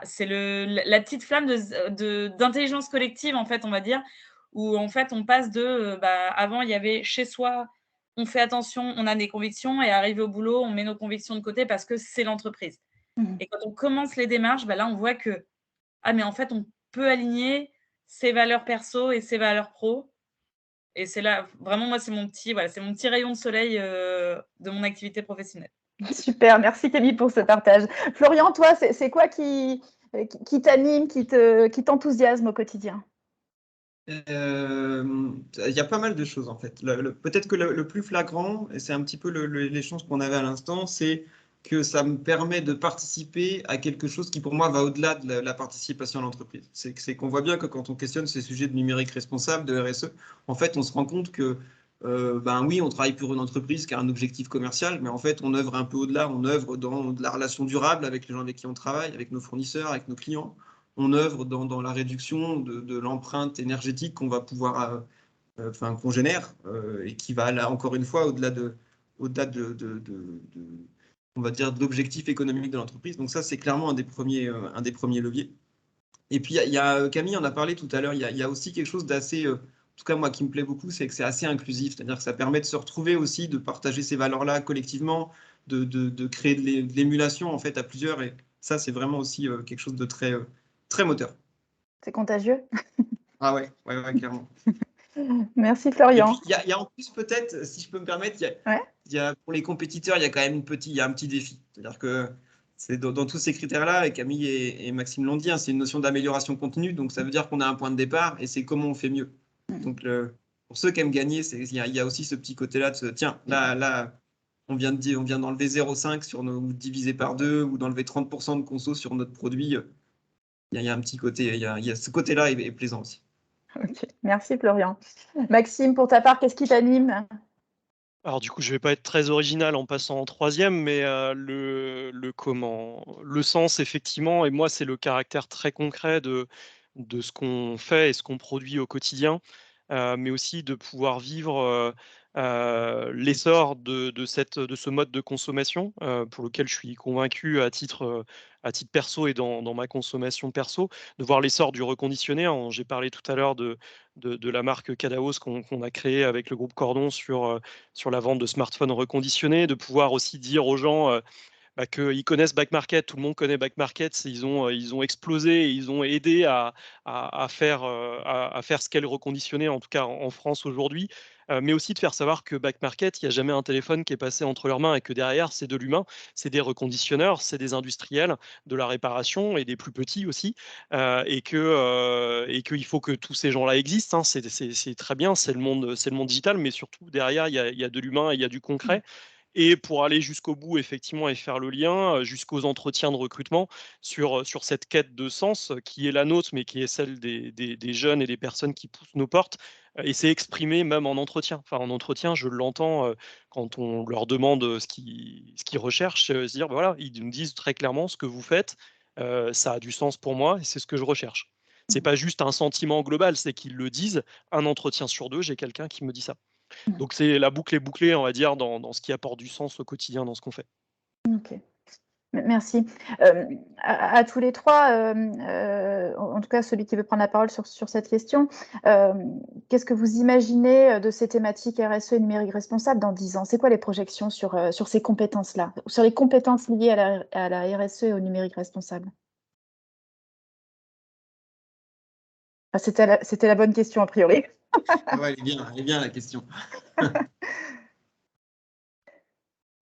c'est la petite flamme d'intelligence collective, en fait, on va dire, où en fait on passe avant il y avait chez soi, on fait attention, on a des convictions, et arrivé au boulot, on met nos convictions de côté parce que c'est l'entreprise. Et quand on commence les démarches, là on voit que mais en fait on peut aligner ses valeurs perso et ses valeurs pro. Et c'est là, vraiment, moi, c'est mon petit rayon de soleil de mon activité professionnelle. Super, merci Camille pour ce partage. Florian, toi, c'est quoi qui t'anime, qui t'enthousiasme au quotidien? Il y a pas mal de choses en fait. Peut-être que le plus flagrant, et c'est un petit peu l'échange qu'on avait à l'instant, c'est que ça me permet de participer à quelque chose qui pour moi va au-delà de la participation à l'entreprise. C'est qu'on voit bien que quand on questionne ces sujets de numérique responsable, de RSE, en fait on se rend compte que oui, on travaille pour une entreprise qui a un objectif commercial, mais en fait on œuvre un peu au-delà, on œuvre dans de la relation durable avec les gens avec qui on travaille, avec nos fournisseurs, avec nos clients. On œuvre dans la réduction de l'empreinte énergétique qu'on va pouvoir, qu'on génère, et qui va là encore une fois au-delà on va dire, de l'objectif économique de l'entreprise. Donc ça, c'est clairement un des premiers leviers. Et puis Camille en a parlé tout à l'heure. Il y a aussi quelque chose d'assez, en tout cas moi qui me plaît beaucoup, c'est que c'est assez inclusif, c'est-à-dire que ça permet de se retrouver aussi, de partager ces valeurs-là collectivement, de créer de l'émulation en fait à plusieurs. Et ça, c'est vraiment aussi quelque chose de très moteur. C'est contagieux. Ah ouais, clairement. Merci Et Florian. puis, il y a en plus, peut-être, si je peux me permettre, Ouais. pour les compétiteurs, il y a quand même il y a un petit défi. C'est-à-dire que c'est dans tous ces critères-là, et Camille et Maxime l'ont dit, c'est une notion d'amélioration continue. Donc, ça veut dire qu'on a un point de départ et c'est comment on fait mieux. Donc, pour ceux qui aiment gagner, il y a aussi ce petit côté-là de tiens, là, on vient d'enlever 0,5 ou diviser par 2 ou d'enlever 30% de conso sur notre produit. Il y a un petit côté, il y a ce côté-là est plaisant aussi. Ok, merci Florian. Maxime, pour ta part, qu'est-ce qui t'anime? Alors du coup, je vais pas être très original en passant en troisième, mais le sens, effectivement, et moi, c'est le caractère très concret de ce qu'on fait et ce qu'on produit au quotidien, mais aussi de pouvoir vivre l'essor de ce mode de consommation, pour lequel je suis convaincu à titre perso et dans ma consommation perso, de voir l'essor du reconditionné. J'ai parlé tout à l'heure de la marque Cadaos qu'on a créée avec le groupe Cordon sur la vente de smartphones reconditionnés, de pouvoir aussi dire aux gens qu'ils connaissent Back Market, tout le monde connaît Back Market, ils ont explosé, et ils ont aidé à faire ce qu'est le reconditionné, en tout cas en France aujourd'hui, mais aussi de faire savoir que Back Market, il n'y a jamais un téléphone qui est passé entre leurs mains et que derrière, c'est de l'humain, c'est des reconditionneurs, c'est des industriels de la réparation et des plus petits aussi, et qu'il faut que tous ces gens-là existent, hein, c'est très bien, c'est le monde digital, mais surtout derrière, il y a de l'humain et il y a du concret. Et pour aller jusqu'au bout, effectivement, et faire le lien jusqu'aux entretiens de recrutement sur cette quête de sens qui est la nôtre, mais qui est celle des jeunes et des personnes qui poussent nos portes. Et c'est exprimé même en entretien. Enfin, en entretien, je l'entends quand on leur demande ce qu'ils recherchent, se dire, voilà, ils nous disent très clairement ce que vous faites, ça a du sens pour moi et c'est ce que je recherche. C'est pas juste un sentiment global, c'est qu'ils le disent. Un entretien sur deux, j'ai quelqu'un qui me dit ça. Donc c'est la boucle est bouclée, on va dire, dans ce qui apporte du sens au quotidien dans ce qu'on fait. Ok, merci. À tous les trois, en tout cas celui qui veut prendre la parole sur cette question, qu'est-ce que vous imaginez de ces thématiques RSE et numérique responsable dans 10 ans? C'est quoi les projections sur ces compétences-là, sur les compétences liées à la RSE et au numérique responsable? C'était la bonne question a priori. Ouais, elle est bien la question.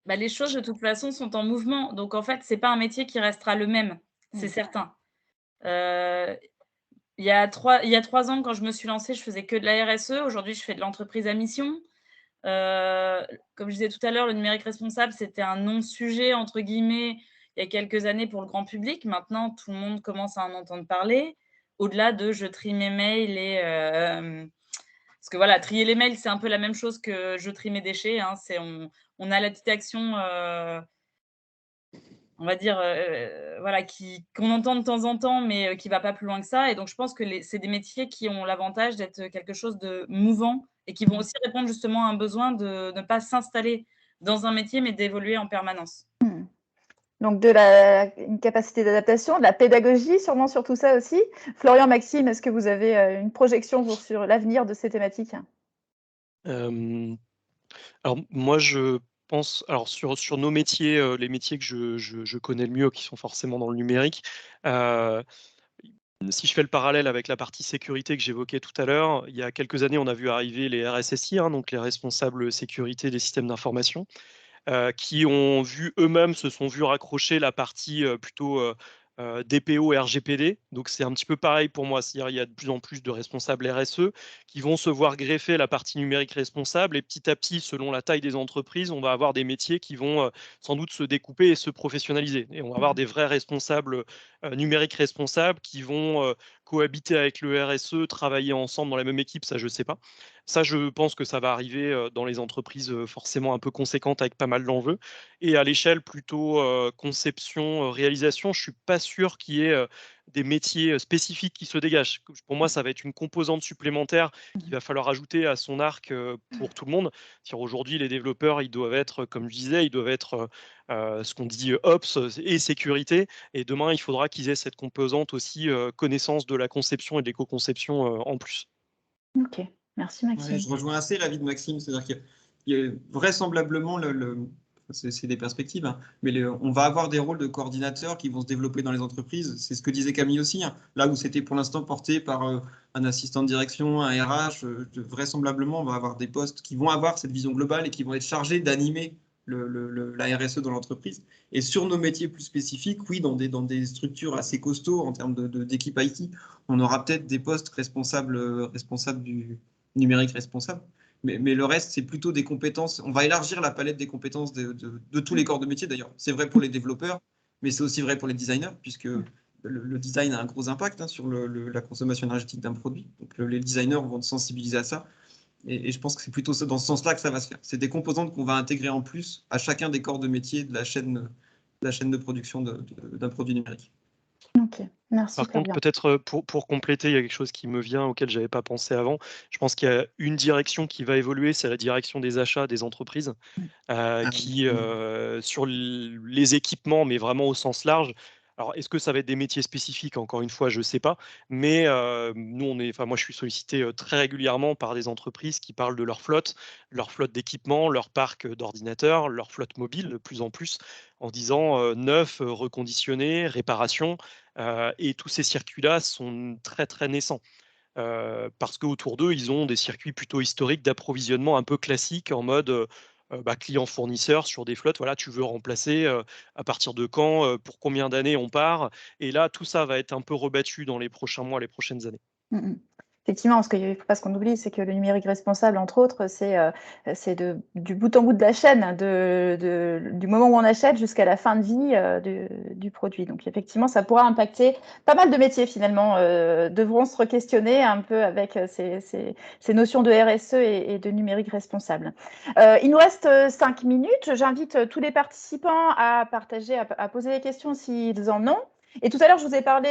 Les choses, de toute façon, sont en mouvement. Donc, en fait, ce n'est pas un métier qui restera le même, c'est certain. Il y a 3 ans, quand je me suis lancée, je faisais que de la RSE. Aujourd'hui, je fais de l'entreprise à mission. Comme je disais tout à l'heure, le numérique responsable, c'était un non-sujet, entre guillemets, il y a quelques années pour le grand public. Maintenant, tout le monde commence à en entendre parler, au-delà de je trie mes mails et parce que voilà, trier les mails, c'est un peu la même chose que je trie mes déchets. Hein. On a la petite action, on va dire, voilà, qu'on entend de temps en temps, mais qui ne va pas plus loin que ça. Et donc, je pense que c'est des métiers qui ont l'avantage d'être quelque chose de mouvant et qui vont aussi répondre justement à un besoin de ne pas s'installer dans un métier, mais d'évoluer en permanence. Donc, une capacité d'adaptation, de la pédagogie, sûrement sur tout ça aussi. Florian, Maxime, est-ce que vous avez une projection sur l'avenir de ces thématiques? Alors moi, je pense, alors sur nos métiers, les métiers que je connais le mieux, qui sont forcément dans le numérique, si je fais le parallèle avec la partie sécurité que j'évoquais tout à l'heure, il y a quelques années, on a vu arriver les RSSI, hein, donc les responsables sécurité des systèmes d'information, qui ont vu eux-mêmes, se sont vus raccrocher la partie plutôt DPO et RGPD. Donc c'est un petit peu pareil pour moi, c'est-à-dire il y a de plus en plus de responsables RSE qui vont se voir greffer la partie numérique responsable et petit à petit, selon la taille des entreprises, on va avoir des métiers qui vont sans doute se découper et se professionnaliser. Et on va avoir des vrais responsables numériques responsables qui vont cohabiter avec le RSE, travailler ensemble dans la même équipe, ça je ne sais pas. Ça, je pense que ça va arriver dans les entreprises forcément un peu conséquentes avec pas mal d'enjeux. Et à l'échelle plutôt conception, réalisation, je ne suis pas sûr qu'il y ait des métiers spécifiques qui se dégagent. Pour moi, ça va être une composante supplémentaire qu'il va falloir ajouter à son arc pour tout le monde. Aujourd'hui, les développeurs, ils doivent être, comme je disais, ils doivent être ce qu'on dit Ops et sécurité. Et demain, il faudra qu'ils aient cette composante aussi connaissance de la conception et de l'éco-conception en plus. Ok, merci Maxime. Ouais, je rejoins assez l'avis de Maxime, c'est-à-dire qu'il y a vraisemblablement c'est des perspectives, hein, mais on va avoir des rôles de coordinateurs qui vont se développer dans les entreprises. C'est ce que disait Camille aussi, hein, là où c'était pour l'instant porté par un assistant de direction, un RH, vraisemblablement on va avoir des postes qui vont avoir cette vision globale et qui vont être chargés d'animer la RSE dans l'entreprise. Et sur nos métiers plus spécifiques, oui, dans des structures assez costauds en termes d'équipe IT, on aura peut-être des postes responsables du numérique responsable. Mais le reste, c'est plutôt des compétences. On va élargir la palette des compétences de tous les corps de métier, d'ailleurs. C'est vrai pour les développeurs, mais c'est aussi vrai pour les designers, puisque le design a un gros impact hein, sur la consommation énergétique d'un produit. Donc les designers vont sensibiliser à ça. Et je pense que c'est plutôt dans ce sens-là que ça va se faire. C'est des composantes qu'on va intégrer en plus à chacun des corps de métier de la chaîne de production d'un produit numérique. Ok, merci. Par contre, peut-être pour compléter, il y a quelque chose qui me vient auquel je n'avais pas pensé avant. Je pense qu'il y a une direction qui va évoluer, c'est la direction des achats des entreprises, qui, sur les équipements, mais vraiment au sens large. Alors, est-ce que ça va être des métiers spécifiques? Encore une fois, je ne sais pas. Mais nous, moi, je suis sollicité très régulièrement par des entreprises qui parlent de leur flotte d'équipements, leur parc d'ordinateurs, leur flotte mobile de plus en plus, en disant neuf, reconditionné, réparation. Et tous ces circuits-là sont très, très naissants. Parce qu'autour d'eux, ils ont des circuits plutôt historiques d'approvisionnement un peu classiques en mode client-fournisseur sur des flottes. Voilà, tu veux remplacer à partir de quand, pour combien d'années on part. Et là, tout ça va être un peu rebattu dans les prochains mois, les prochaines années. Effectivement, ce qu'il ne faut pas qu'on oublie, c'est que le numérique responsable, entre autres, c'est du bout en bout de la chaîne, du moment où on achète jusqu'à la fin de vie du produit. Donc effectivement, ça pourra impacter pas mal de métiers finalement, devront se re-questionner un peu avec ces notions de RSE et de numérique responsable. Il nous reste 5 minutes. J'invite tous les participants à partager, à poser des questions s'ils en ont. Et tout à l'heure, je vous ai parlé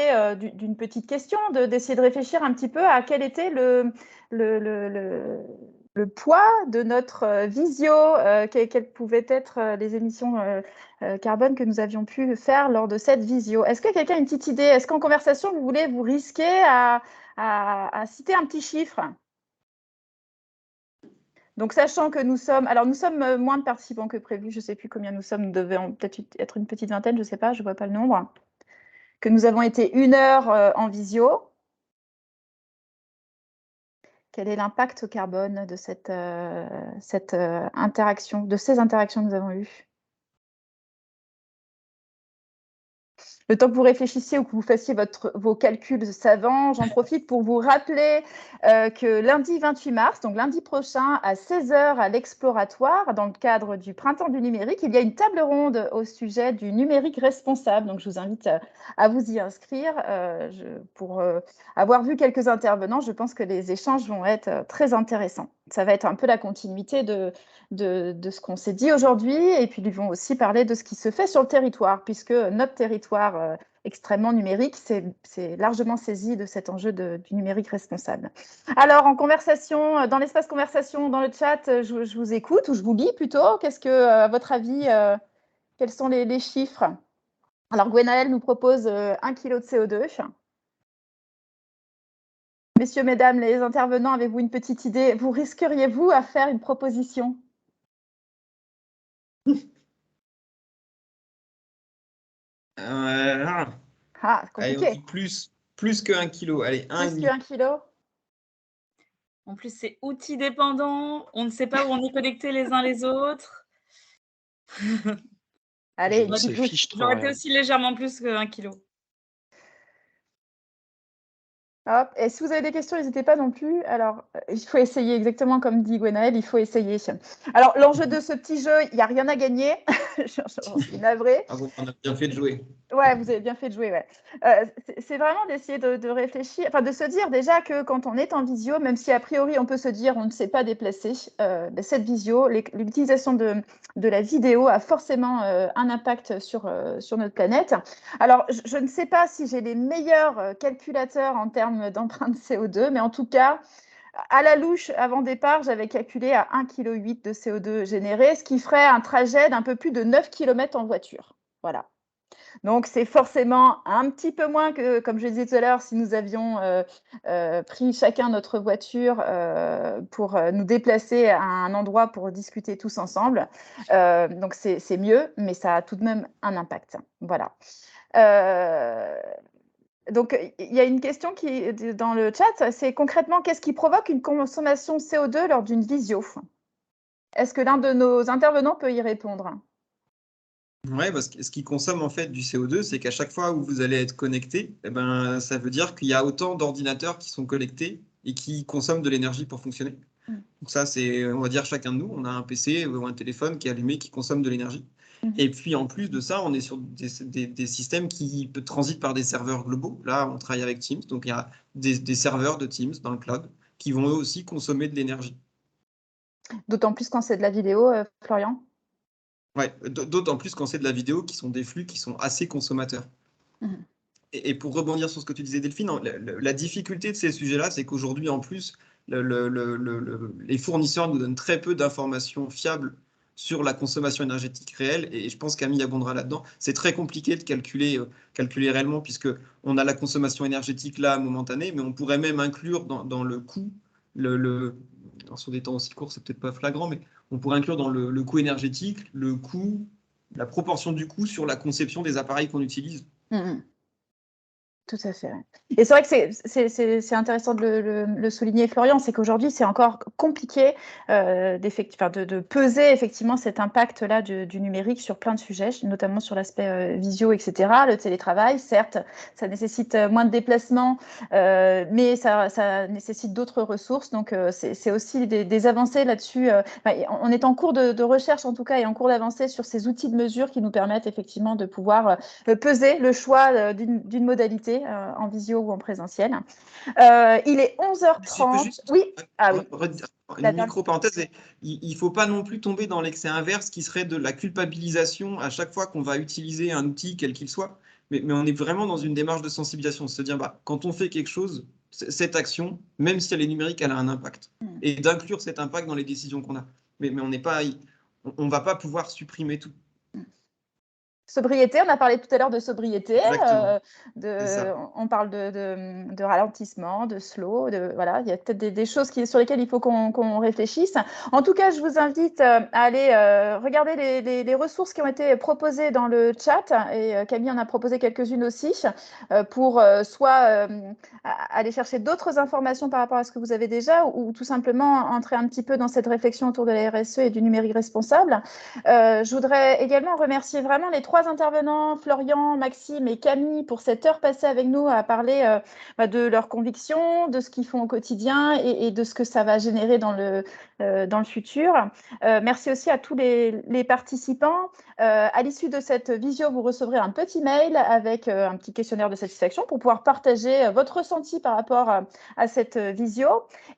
d'une petite question, d'essayer de réfléchir un petit peu à quel était le poids de notre visio, quelles pouvaient être les émissions carbone que nous avions pu faire lors de cette visio. Est-ce que quelqu'un a une petite idée? Est-ce qu'en conversation, vous voulez vous risquer à citer un petit chiffre? Donc, sachant que nous sommes moins de participants que prévu, je ne sais plus combien nous sommes, nous devons peut-être être une petite vingtaine, je ne sais pas, je ne vois pas le nombre. Que nous avons été 1 heure en visio. Quel est l'impact carbone de cette interaction, de ces interactions que nous avons eues? le temps que vous réfléchissiez ou que vous fassiez vos calculs savants, j'en profite pour vous rappeler que lundi 28 mars, donc lundi prochain à 16 h à l'Exploratoire, dans le cadre du Printemps du numérique, il y a une table ronde au sujet du numérique responsable. Donc, je vous invite à vous y inscrire. Pour avoir vu quelques intervenants, je pense que les échanges vont être très intéressants. Ça va être un peu la continuité de ce qu'on s'est dit aujourd'hui, et puis ils vont aussi parler de ce qui se fait sur le territoire, puisque notre territoire extrêmement numérique c'est largement saisi de cet enjeu du numérique responsable. Alors, en conversation, dans l'espace conversation, dans le chat, je vous écoute, ou je vous lis plutôt. Qu'est-ce que, à votre avis, quels sont les chiffres? Alors, Gwenaëlle nous propose 1 kg de CO2. Messieurs, mesdames, les intervenants, avez-vous une petite idée? Vous risqueriez-vous à faire une proposition? Ah, Allez, on compliqué. dit plus que 1 kilo. Allez, Plus que 1 kilo. En plus, c'est outil dépendant. On ne sait pas où on est connectés les uns les autres. Allez, j'aurais été aussi légèrement plus que 1 kilo. Hop. Et si vous avez des questions, n'hésitez pas non plus. Alors, il faut essayer, exactement comme dit Gwenaëlle, il faut essayer. Alors, l'enjeu de ce petit jeu, il n'y a rien à gagner. J'en suis navrée. Ah bon, on a bien fait de jouer. Ouais, vous avez bien fait de jouer, ouais. C'est vraiment d'essayer de réfléchir, enfin de se dire déjà que quand on est en visio, même si a priori on peut se dire on ne sait pas déplacer, cette visio, l'utilisation de la vidéo a forcément un impact sur notre planète. Alors, je ne sais pas si j'ai les meilleurs calculateurs en termes d'empreinte CO2, mais en tout cas, à la louche, avant départ, j'avais calculé à 1,8 kg de CO2 généré, ce qui ferait un trajet d'un peu plus de 9 km en voiture. Voilà. Donc, c'est forcément un petit peu moins que, comme je le disais tout à l'heure, si nous avions pris chacun notre voiture pour nous déplacer à un endroit pour discuter tous ensemble. Donc, c'est mieux, mais ça a tout de même un impact. Voilà. Donc, il y a une question qui est dans le chat, c'est concrètement, qu'est-ce qui provoque une consommation CO2 lors d'une visio? Est-ce que l'un de nos intervenants peut y répondre? Ouais, parce que ce qui consomme en fait du CO2, c'est qu'à chaque fois où vous allez être connecté, eh ben, ça veut dire qu'il y a autant d'ordinateurs qui sont connectés et qui consomment de l'énergie pour fonctionner. Donc ça, c'est, on va dire, chacun de nous, on a un PC ou un téléphone qui est allumé, qui consomme de l'énergie. Et puis en plus de ça, on est sur des systèmes qui transitent par des serveurs globaux. Là, on travaille avec Teams, donc il y a des serveurs de Teams dans le cloud qui vont eux aussi consommer de l'énergie. D'autant plus quand c'est de la vidéo, Florian? Ouais, d'autant plus quand c'est de la vidéo qui sont des flux qui sont assez consommateurs. Et pour rebondir sur ce que tu disais, Delphine, la difficulté de ces sujets-là, c'est qu'aujourd'hui, en plus, les fournisseurs nous donnent très peu d'informations fiables sur la consommation énergétique réelle. Et je pense qu'Ami abondera là-dedans. C'est très compliqué de calculer réellement, puisqu'on a la consommation énergétique là, momentanée, mais on pourrait même inclure dans le coût, sur des temps aussi courts, c'est peut-être pas flagrant, mais on pourrait inclure dans le coût énergétique le coût, la proportion du coût sur la conception des appareils qu'on utilise. Tout à fait. Et c'est vrai que c'est intéressant de le souligner, Florian, c'est qu'aujourd'hui, c'est encore compliqué de peser effectivement cet impact-là du numérique sur plein de sujets, notamment sur l'aspect visio, etc. Le télétravail, certes, ça nécessite moins de déplacements, mais ça nécessite d'autres ressources. Donc, c'est aussi des avancées là-dessus. On est en cours de recherche, en tout cas, et en cours d'avancée sur ces outils de mesure qui nous permettent effectivement de pouvoir peser le choix d'une modalité en visio ou en présentiel. Il est 11h30. Oui. Une micro-parenthèse, il ne faut pas non plus tomber dans l'excès inverse qui serait de la culpabilisation à chaque fois qu'on va utiliser un outil, quel qu'il soit. Mais on est vraiment dans une démarche de sensibilisation, se dire, quand on fait quelque chose, cette action, même si elle est numérique, elle a un impact. Et d'inclure cet impact dans les décisions qu'on a. Mais on ne va pas pouvoir supprimer tout. Sobriété, on a parlé tout à l'heure de sobriété, on parle de ralentissement, de slow, voilà, il y a peut-être des choses sur lesquelles il faut qu'on réfléchisse. En tout cas, je vous invite à aller regarder les ressources qui ont été proposées dans le chat, et Camille en a proposé quelques-unes aussi, pour soit aller chercher d'autres informations par rapport à ce que vous avez déjà, ou tout simplement entrer un petit peu dans cette réflexion autour de la RSE et du numérique responsable. Je voudrais également remercier vraiment les 3 3 intervenants, Florian, Maxime et Camille, pour cette heure passée avec nous à parler de leurs convictions, de ce qu'ils font au quotidien et de ce que ça va générer dans le futur. Merci aussi à tous les participants. À l'issue de cette visio, vous recevrez un petit mail avec un petit questionnaire de satisfaction pour pouvoir partager votre ressenti par rapport à cette visio.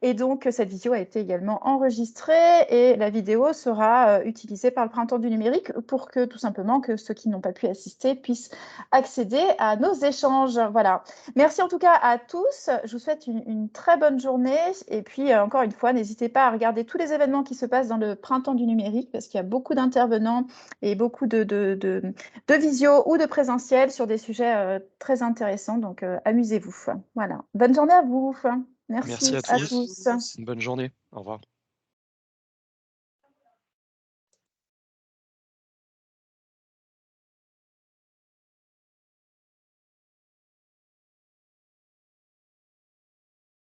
Et donc, cette visio a été également enregistrée et la vidéo sera utilisée par le Printemps du numérique pour que, tout simplement, que ceux qui n'ont pas pu assister puissent accéder à nos échanges. Voilà. Merci en tout cas à tous. Je vous souhaite une très bonne journée. Et puis, encore une fois, n'hésitez pas à regarder tous les événements qui se passent dans le Printemps du numérique parce qu'il y a beaucoup d'intervenants et beaucoup de visio ou de présentiel sur des sujets très intéressants. Donc, amusez-vous. Voilà. Bonne journée à vous. Merci à tous. Bonne journée. Au revoir.